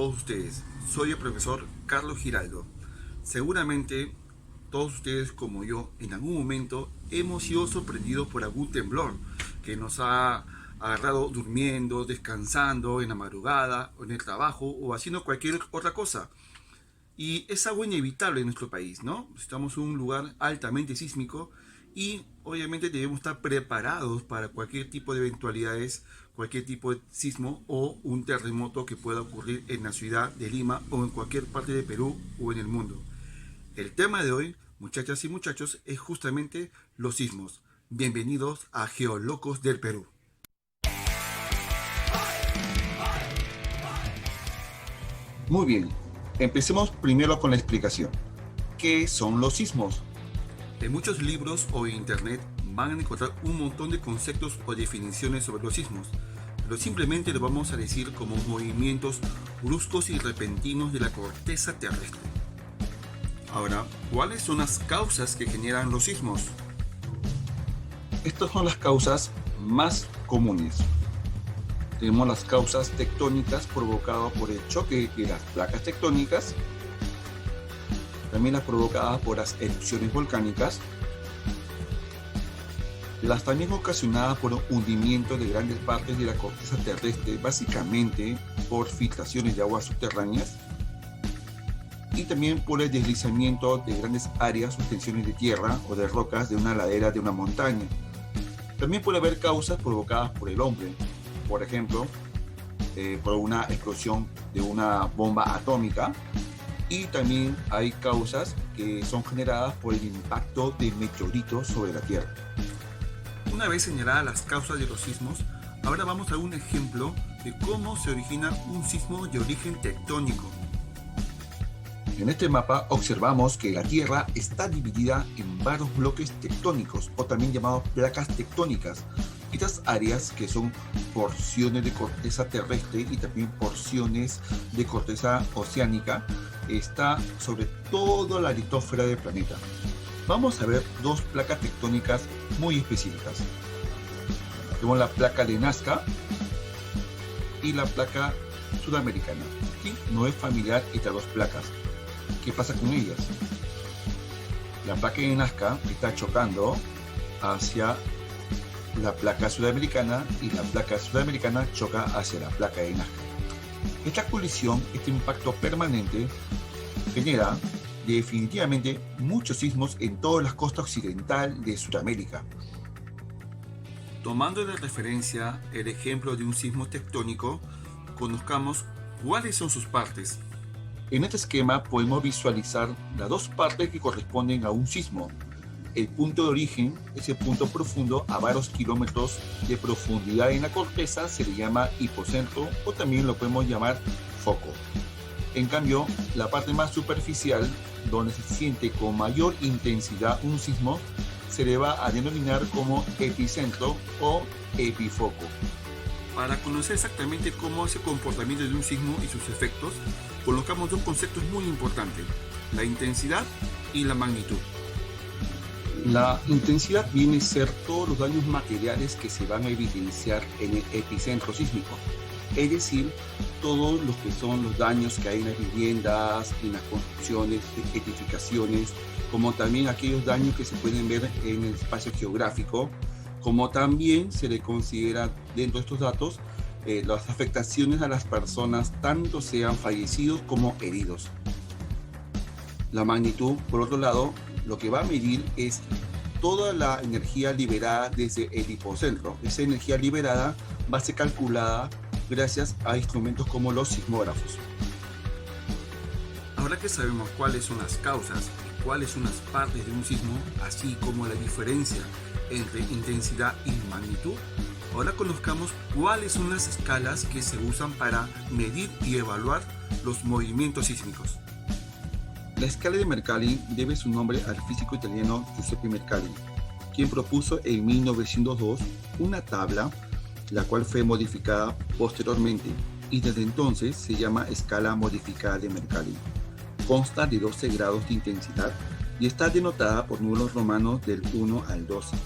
todos ustedes. Soy el profesor Carlos Giraldo. Seguramente todos ustedes como yo en algún momento hemos sido sorprendidos por algún temblor que nos ha agarrado durmiendo, descansando en la madrugada o en el trabajo o haciendo cualquier otra cosa. Y es algo inevitable en nuestro país, ¿no? Estamos en un lugar altamente sísmico y obviamente debemos estar preparados para cualquier tipo de eventualidades, cualquier tipo de sismo o un terremoto que pueda ocurrir en la ciudad de Lima o en cualquier parte de Perú o en el mundo. El tema de hoy, muchachas y muchachos, es justamente los sismos. Bienvenidos a Geolocos del Perú. Muy bien, empecemos primero con la explicación. ¿Qué son los sismos? En muchos libros o en internet van a encontrar un montón de conceptos o definiciones sobre los sismos, pero simplemente lo vamos a decir como movimientos bruscos y repentinos de la corteza terrestre. Ahora, ¿cuáles son las causas que generan los sismos? Estas son las causas más comunes. Tenemos las causas tectónicas provocadas por el choque de las placas tectónicas, también las provocadas por las erupciones volcánicas, las también ocasionadas por un hundimiento de grandes partes de la corteza terrestre, básicamente por filtraciones de aguas subterráneas, y también por el deslizamiento de grandes áreas o extensiones de tierra o de rocas de una ladera de una montaña. También puede haber causas provocadas por el hombre, por ejemplo, por una explosión de una bomba atómica, y también hay causas que son generadas por el impacto de meteoritos sobre la Tierra. Una vez señaladas las causas de los sismos, ahora vamos a un ejemplo de cómo se origina un sismo de origen tectónico. En este mapa observamos que la Tierra está dividida en varios bloques tectónicos, o también llamados placas tectónicas. Estas áreas, que son porciones de corteza terrestre y también porciones de corteza oceánica, está sobre toda la litosfera del planeta. Vamos a ver dos placas tectónicas muy específicas. Tenemos la placa de Nazca y la placa sudamericana. Aquí no es familiar estas dos placas. ¿Qué pasa con ellas? La placa de Nazca está chocando hacia la placa sudamericana y la placa sudamericana choca hacia la placa de Nazca. Esta colisión, este impacto permanente, genera definitivamente muchos sismos en toda la costa occidental de Sudamérica. Tomando de referencia el ejemplo de un sismo tectónico, conozcamos cuáles son sus partes. En este esquema podemos visualizar las dos partes que corresponden a un sismo. El punto de origen, ese punto profundo a varios kilómetros de profundidad en la corteza, se le llama hipocentro o también lo podemos llamar foco. En cambio, la parte más superficial, donde se siente con mayor intensidad un sismo, se le va a denominar como epicentro o epifoco. Para conocer exactamente cómo es el comportamiento de un sismo y sus efectos, colocamos dos conceptos muy importantes: la intensidad y la magnitud. La intensidad viene a ser todos los daños materiales que se van a evidenciar en el epicentro sísmico, es decir, todos los que son los daños que hay en las viviendas, en las construcciones, edificaciones, como también aquellos daños que se pueden ver en el espacio geográfico, como también se le considera dentro de estos datos las afectaciones a las personas, tanto sean fallecidos como heridos. La magnitud, por otro lado, lo que va a medir es toda la energía liberada desde el hipocentro. Esa energía liberada va a ser calculada gracias a instrumentos como los sismógrafos. Ahora que sabemos cuáles son las causas y cuáles son las partes de un sismo, así como la diferencia entre intensidad y magnitud, ahora conozcamos cuáles son las escalas que se usan para medir y evaluar los movimientos sísmicos. La escala de Mercalli debe su nombre al físico italiano Giuseppe Mercalli, quien propuso en 1902 una tabla, la cual fue modificada posteriormente y desde entonces se llama escala modificada de Mercalli. Consta de 12 grados de intensidad y está denotada por números romanos del 1 al 12.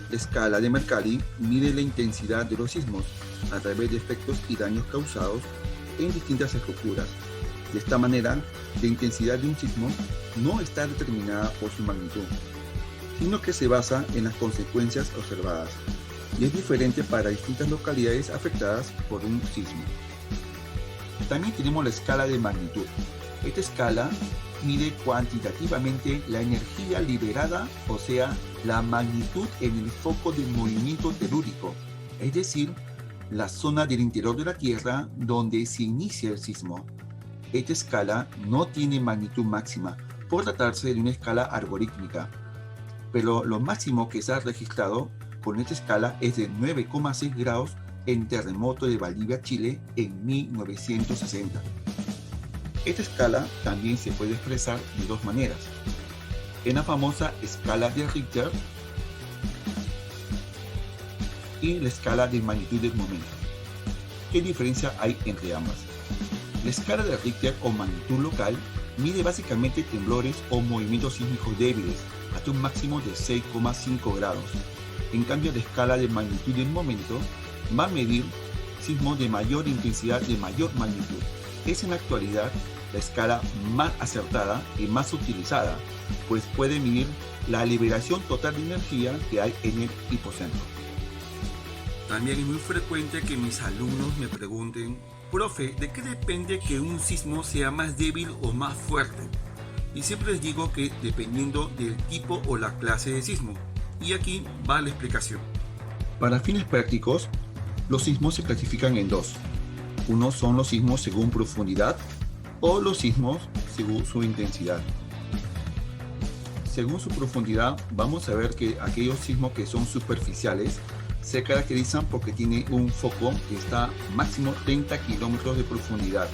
La escala de Mercalli mide la intensidad de los sismos a través de efectos y daños causados en distintas estructuras. De esta manera, la intensidad de un sismo no está determinada por su magnitud, sino que se basa en las consecuencias observadas y es diferente para distintas localidades afectadas por un sismo. También tenemos la escala de magnitud. Esta escala mide cuantitativamente la energía liberada, o sea, la magnitud en el foco del movimiento telúrico, es decir, la zona del interior de la Tierra donde se inicia el sismo. Esta escala no tiene magnitud máxima por tratarse de una escala algorítmica, pero lo máximo que se ha registrado con esta escala es de 9,6 grados en terremoto de Valdivia, Chile, en 1960. Esta escala también se puede expresar de dos maneras: en la famosa escala de Richter y la escala de magnitud del momento. ¿Qué diferencia hay entre ambas? La escala de Richter o magnitud local mide básicamente temblores o movimientos sísmicos débiles hasta un máximo de 6,5 grados. En cambio, la escala de magnitud del momento va a medir sismos de mayor intensidad, de mayor magnitud. Es en la actualidad la escala más acertada y más utilizada, pues puede medir la liberación total de energía que hay en el hipocentro. También es muy frecuente que mis alumnos me pregunten: profe, ¿de qué depende que un sismo sea más débil o más fuerte? Y siempre les digo que dependiendo del tipo o la clase de sismo. Y aquí va la explicación. Para fines prácticos, los sismos se clasifican en dos. Uno son los sismos según profundidad o los sismos según su intensidad. Según su profundidad, vamos a ver que aquellos sismos que son superficiales se caracterizan porque tiene un foco que está máximo 30 kilómetros de profundidad.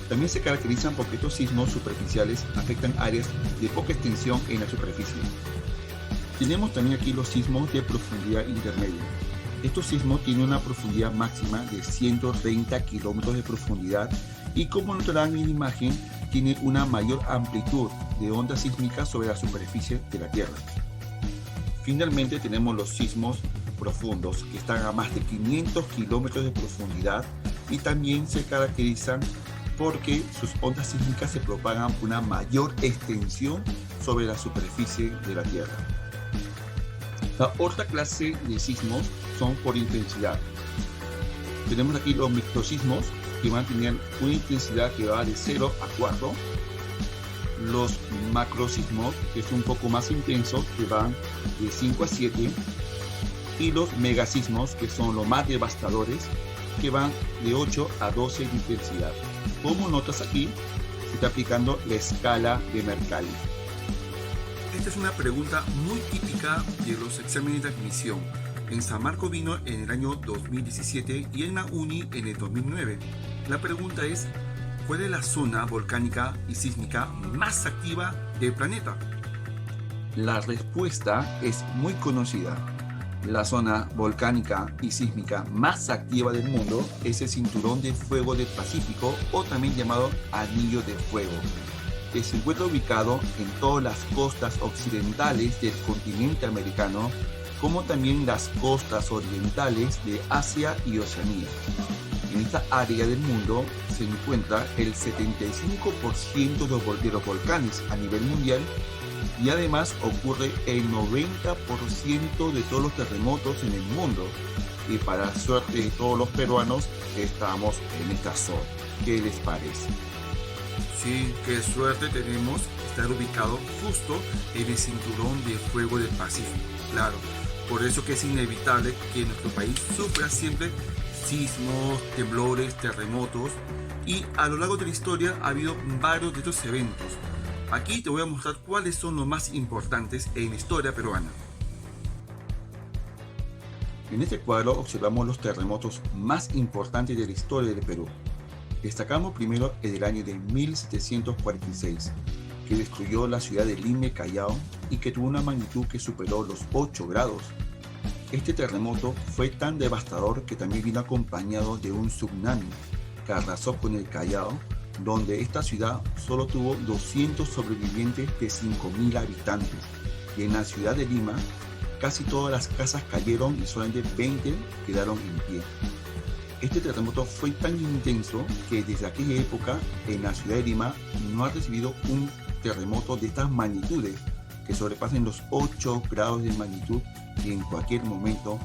También se caracterizan porque estos sismos superficiales afectan áreas de poca extensión en la superficie. Tenemos también aquí los sismos de profundidad intermedia. Estos sismos tienen una profundidad máxima de 130 kilómetros de profundidad y, como notarán en la imagen, tiene una mayor amplitud de ondas sísmicas sobre la superficie de la Tierra. Finalmente tenemos los sismos profundos, que están a más de 500 kilómetros de profundidad y también se caracterizan porque sus ondas sísmicas se propagan por una mayor extensión sobre la superficie de la Tierra. La otra clase de sismos son por intensidad. Tenemos aquí los microsismos, que van a tener una intensidad que va de 0 a 4. Los macrosismos, que es un poco más intensos, que van de 5 a 7. Y los megasismos, que son los más devastadores, que van de 8 a 12 de intensidad. Como notas aquí, se está aplicando la escala de Mercalli. Esta es una pregunta muy típica de los exámenes de admisión. En San Marco vino en el año 2017 y en la UNI en el 2009. La pregunta es: ¿cuál es la zona volcánica y sísmica más activa del planeta? La respuesta es muy conocida. La zona volcánica y sísmica más activa del mundo es el Cinturón de Fuego del Pacífico, o también llamado Anillo de Fuego, que se encuentra ubicado en todas las costas occidentales del continente americano, como también las costas orientales de Asia y Oceanía. En esta área del mundo se encuentra el 75% de los volcanes a nivel mundial, y además ocurre el 90% de todos los terremotos en el mundo. Y para suerte de todos los peruanos, estamos en esta zona. ¿Qué les parece? Sí, qué suerte tenemos estar ubicado justo en el Cinturón de Fuego del Pacífico. Claro, por eso que es inevitable que nuestro país sufra siempre sismos, temblores, terremotos, y a lo largo de la historia ha habido varios de estos eventos. Aquí te voy a mostrar cuáles son los más importantes en la historia peruana. En este cuadro observamos los terremotos más importantes de la historia del Perú. Destacamos primero el del año de 1746, que destruyó la ciudad de Lima, Callao, y que tuvo una magnitud que superó los 8 grados. Este terremoto fue tan devastador que también vino acompañado de un tsunami que arrasó con el Callao, donde esta ciudad solo tuvo 200 sobrevivientes de 5.000 habitantes. Y en la ciudad de Lima, casi todas las casas cayeron y solamente 20 quedaron en pie. Este terremoto fue tan intenso que desde aquella época en la ciudad de Lima no ha recibido un terremoto de estas magnitudes que sobrepasen los 8 grados de magnitud que en cualquier momento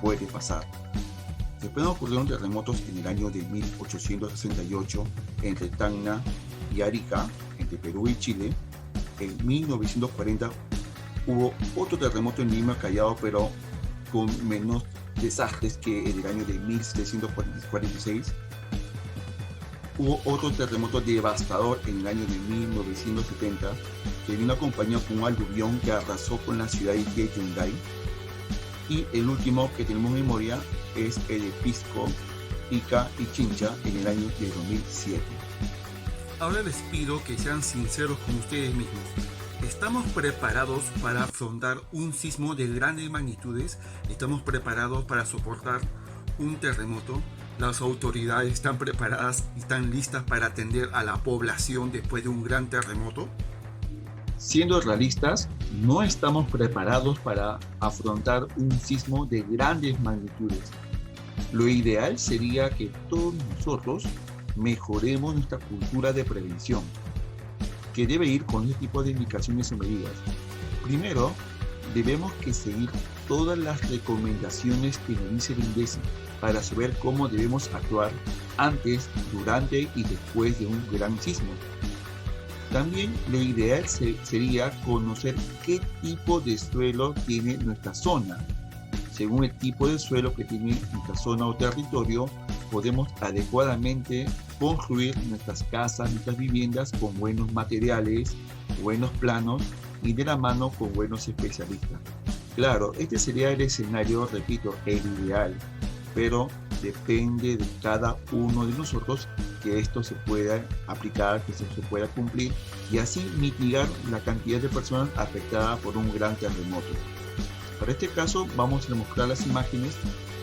puede pasar. Se pueden ocurrir terremotos en el año de 1868 entre Tacna y Arica, entre Perú y Chile. En 1940 hubo otro terremoto en Lima, Callao, pero con menos desastres que en el año de 1746. Hubo otro terremoto devastador en el año de 1970 que vino acompañado con un aluvión que arrasó con la ciudad de Yungay. Y el último que tenemos en memoria es el de Pisco, Ica y Chincha en el año de 2007. Ahora les pido que sean sinceros con ustedes mismos. ¿Estamos preparados para afrontar un sismo de grandes magnitudes? ¿Estamos preparados para soportar un terremoto? ¿Las autoridades están preparadas y están listas para atender a la población después de un gran terremoto? Siendo realistas, no estamos preparados para afrontar un sismo de grandes magnitudes. Lo ideal sería que todos nosotros mejoremos nuestra cultura de prevención, que debe ir con este tipo de indicaciones y medidas. Primero, debemos que seguir todas las recomendaciones que nos dice el INDECI para saber cómo debemos actuar antes, durante y después de un gran sismo. También lo ideal sería conocer qué tipo de suelo tiene nuestra zona. Según el tipo de suelo que tiene nuestra zona o territorio, podemos adecuadamente construir nuestras casas, nuestras viviendas con buenos materiales, buenos planos y de la mano con buenos especialistas. Claro, este sería el escenario, repito, el ideal, pero depende de cada uno de nosotros que esto se pueda aplicar, que se pueda cumplir y así mitigar la cantidad de personas afectadas por un gran terremoto. Para este caso vamos a mostrar las imágenes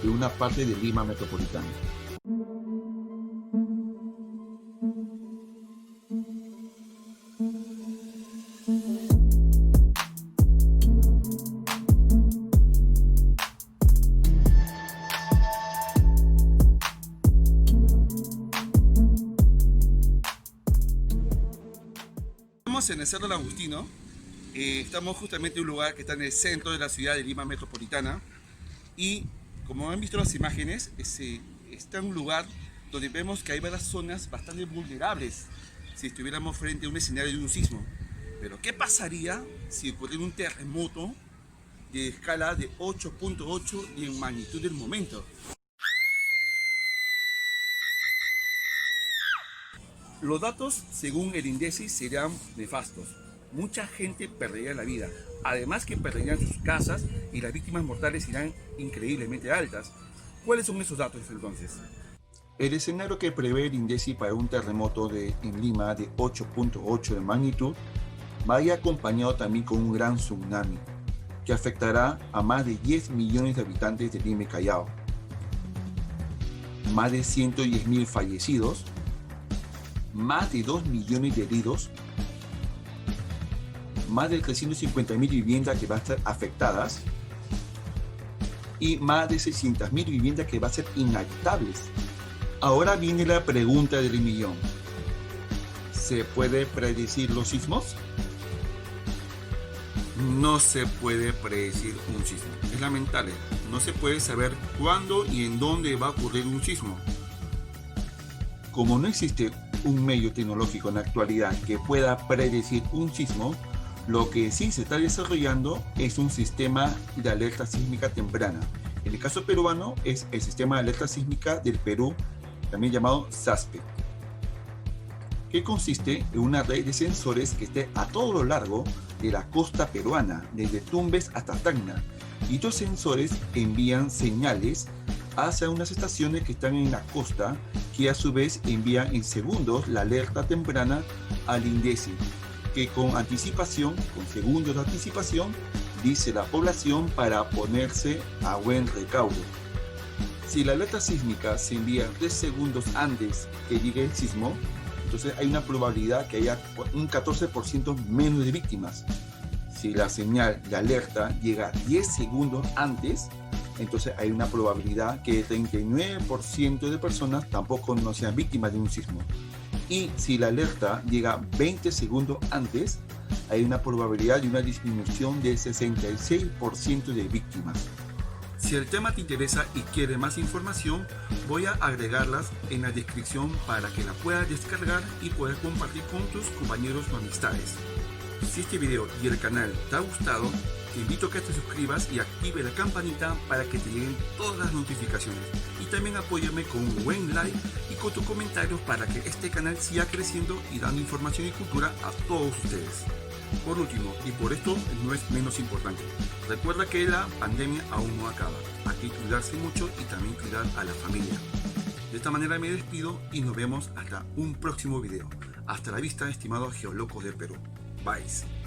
de una parte de Lima metropolitana. Estamos en el Cerro del Agustino. Estamos justamente en un lugar que está en el centro de la ciudad de Lima metropolitana y como han visto las imágenes, está en un lugar donde vemos que hay varias zonas bastante vulnerables si estuviéramos frente a un escenario de un sismo. Pero ¿qué pasaría si ocurriera un terremoto de escala de 8.8 y en magnitud del momento? Los datos, según el INDECI, serían nefastos. Mucha gente perdería la vida, además que perderían sus casas y las víctimas mortales irán increíblemente altas. ¿Cuáles son esos datos entonces? El escenario que prevé el INDECI para un terremoto en Lima de 8.8 de magnitud vaya acompañado también con un gran tsunami que afectará a más de 10 millones de habitantes de Lima y Callao, más de 110.000 fallecidos, más de 2 millones de heridos, más de 350.000 viviendas que van a estar afectadas y más de 600.000 viviendas que van a ser inhabitables. Ahora viene la pregunta del millón. ¿Se puede predecir los sismos? No se puede predecir un sismo. Es lamentable. No se puede saber cuándo y en dónde va a ocurrir un sismo. Como no existe un medio tecnológico en la actualidad que pueda predecir un sismo, lo que sí se está desarrollando es un sistema de alerta sísmica temprana. En el caso peruano es el sistema de alerta sísmica del Perú, también llamado SASPE, que consiste en una red de sensores que esté a todo lo largo de la costa peruana, desde Tumbes hasta Tacna. Y estos sensores envían señales hacia unas estaciones que están en la costa, que a su vez envían en segundos la alerta temprana al INDECI, que con anticipación, con segundos de anticipación, dice la población para ponerse a buen recaudo. Si la alerta sísmica se envía 3 segundos antes que llegue el sismo, entonces hay una probabilidad que haya un 14% menos de víctimas. Si la señal de alerta llega 10 segundos antes, entonces hay una probabilidad que el 39% de personas tampoco no sean víctimas de un sismo. Y si la alerta llega 20 segundos antes, hay una probabilidad de una disminución del 66% de víctimas. Si el tema te interesa y quieres más información, voy a agregarlas en la descripción para que la puedas descargar y puedas compartir con tus compañeros o amistades. Si este video y el canal te ha gustado, te invito a que te suscribas y active la campanita para que te lleguen todas las notificaciones. Y también apóyame con un buen like y con tus comentarios para que este canal siga creciendo y dando información y cultura a todos ustedes. Por último, y por esto no es menos importante, recuerda que la pandemia aún no acaba. Hay que cuidarse mucho y también cuidar a la familia. De esta manera me despido y nos vemos hasta un próximo video. Hasta la vista, estimados geolocos del Perú. Bye.